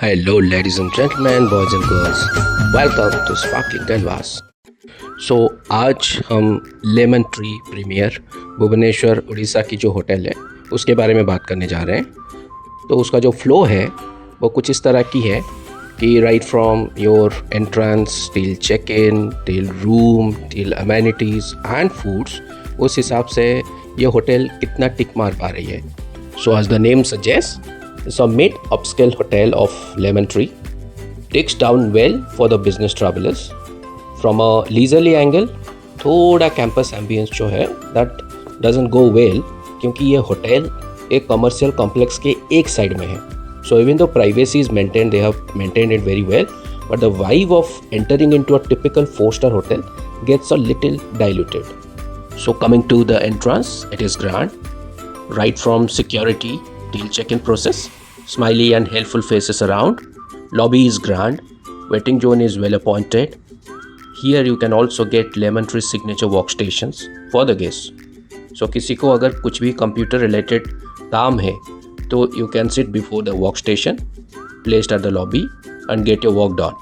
Hello, ladies and gentlemen, boys and girls. Welcome to Sparkling Canvas. So आज हम lemon tree premier Bhubaneswar Orissa की जो hotel है उसके बारे में बात करने जा रहे हैं. तो उसका जो फ्लो है वो कुछ इस तरह की है कि right from your entrance till check in till room till amenities and foods, उस हिसाब से ये होटल कितना टिक मार पा रही है. So as the name suggest, it's a mid-upscale hotel of Lemon Tree. Takes down well for the business travelers. From a leisurely angle, थोड़ा campus ambience जो है that doesn't go well क्योंकि ये होटल एक commercial complex के एक side में है. So even though privacy is maintained, they have maintained it very well, but the vibe of entering into a typical 4-star hotel gets a little diluted. So coming to the entrance, it is grand. Right from security till check-in process, smiley and helpful faces around. Lobby is grand. Waiting zone is well appointed. Here you can also get Lemon Tree signature workstations for the guests. So किसी को अगर कुछ भी computer related काम है तो you can sit before the workstation placed at the lobby and get your work done.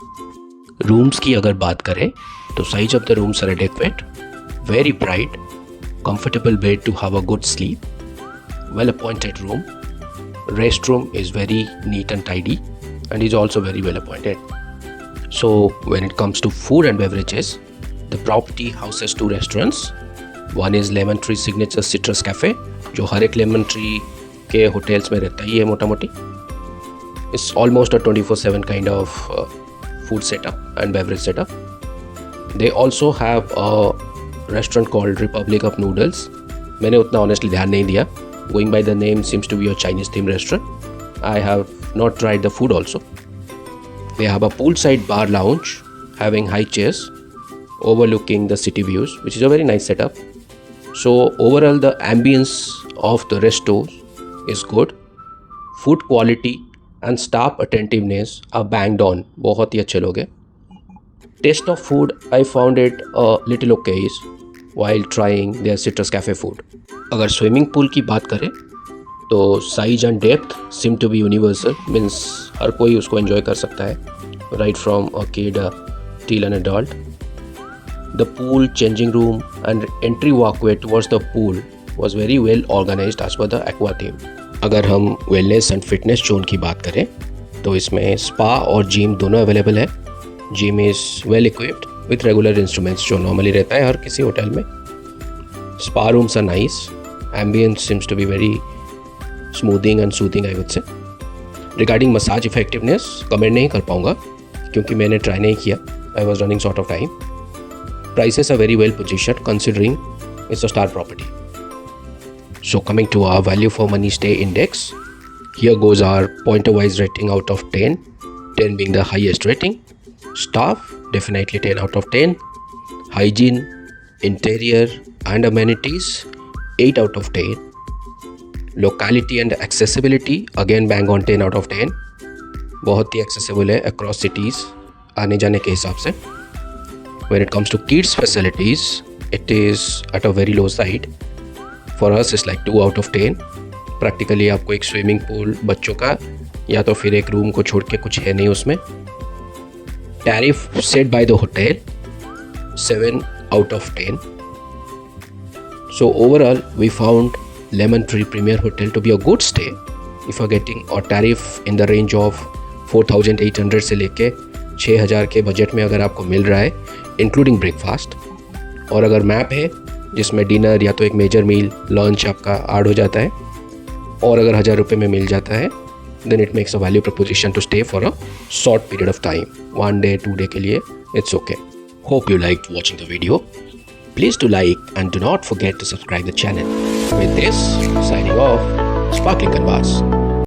Rooms की अगर बात करें तो size of the rooms are adequate, very bright, comfortable bed to have a good sleep, well appointed room. Restroom is very neat and tidy and is also very well appointed. So when it comes to food and beverages, the property houses 2 restaurants. One is Lemon Tree Signature Citrus Cafe, जो हर एक Lemon Tree के hotels में रहता ही है मोटा मोटी. It's almost a 24/7 kind of food setup and beverage setup. They also have a restaurant called Republic of Noodles. मैंने उतना honestly ध्यान नहीं दिया. Going by the name, seems to be a Chinese themed restaurant. I have not tried the food also. They have a poolside bar lounge having high chairs overlooking the city views, which is a very nice setup. So overall the ambience of the resto is good. Food quality and staff attentiveness are banged on. बहुत ही अच्छे लोग हैं. Taste of food, I found it a little okay while trying their citrus cafe food. अगर swimming pool की बात करें तो size and depth seem to be universal, means हर कोई उसको एंजॉय कर सकता है, right from a kid till an adult. The pool, changing room and entry walkway towards the pool was very well organised as per the aqua theme. अगर हम wellness and fitness zone की बात करें तो इसमें स्पा और gym दोनों available है. Gym is well equipped with regular instruments जो नॉर्मली रहता है हर किसी होटल में. Spa rooms are nice. Ambience seems to be very smoothing and soothing, I would say. Regarding massage effectiveness, comment नहीं कर पाऊँगा क्योंकि मैंने try नहीं किया. I was running short of time. Prices are very well positioned considering it's a star property. So coming to our value for money stay index, here goes our pointer-wise rating out of 10. 10 being the highest rating. Staff, definitely 10 out of 10. Hygiene, interior and amenities, 8 out of 10. Locality and accessibility, again bang on 10 out of 10. बहुत ही accessible है across cities आने जाने के हिसाब से. When it comes to kids facilities, it is at a very low side. For us it's like 2 out of 10. Practically आपको एक swimming pool बच्चों का या तो फिर एक रूम को छोड़ के कुछ है नहीं उसमें. Tariff set by the hotel, 7 out of 10. So overall we found Lemon Tree Premier Hotel to be a good stay if you're getting a tariff in the range of 4,800 से लेके 6,000 के बजट में अगर आपको मिल रहा है इंक्लूडिंग ब्रेकफास्ट. और अगर मैप है जिसमें डिनर या तो एक मेजर मील लंच आपका ऐड हो जाता है और अगर 1,000 रुपये में मिल जाता है, then it makes a value proposition to stay for a short period of time. 1 day 2 day के लिए it's okay. Hope you liked watching the video. Please do like and do not forget to subscribe the channel. With this, signing off, Sparkling Canvas.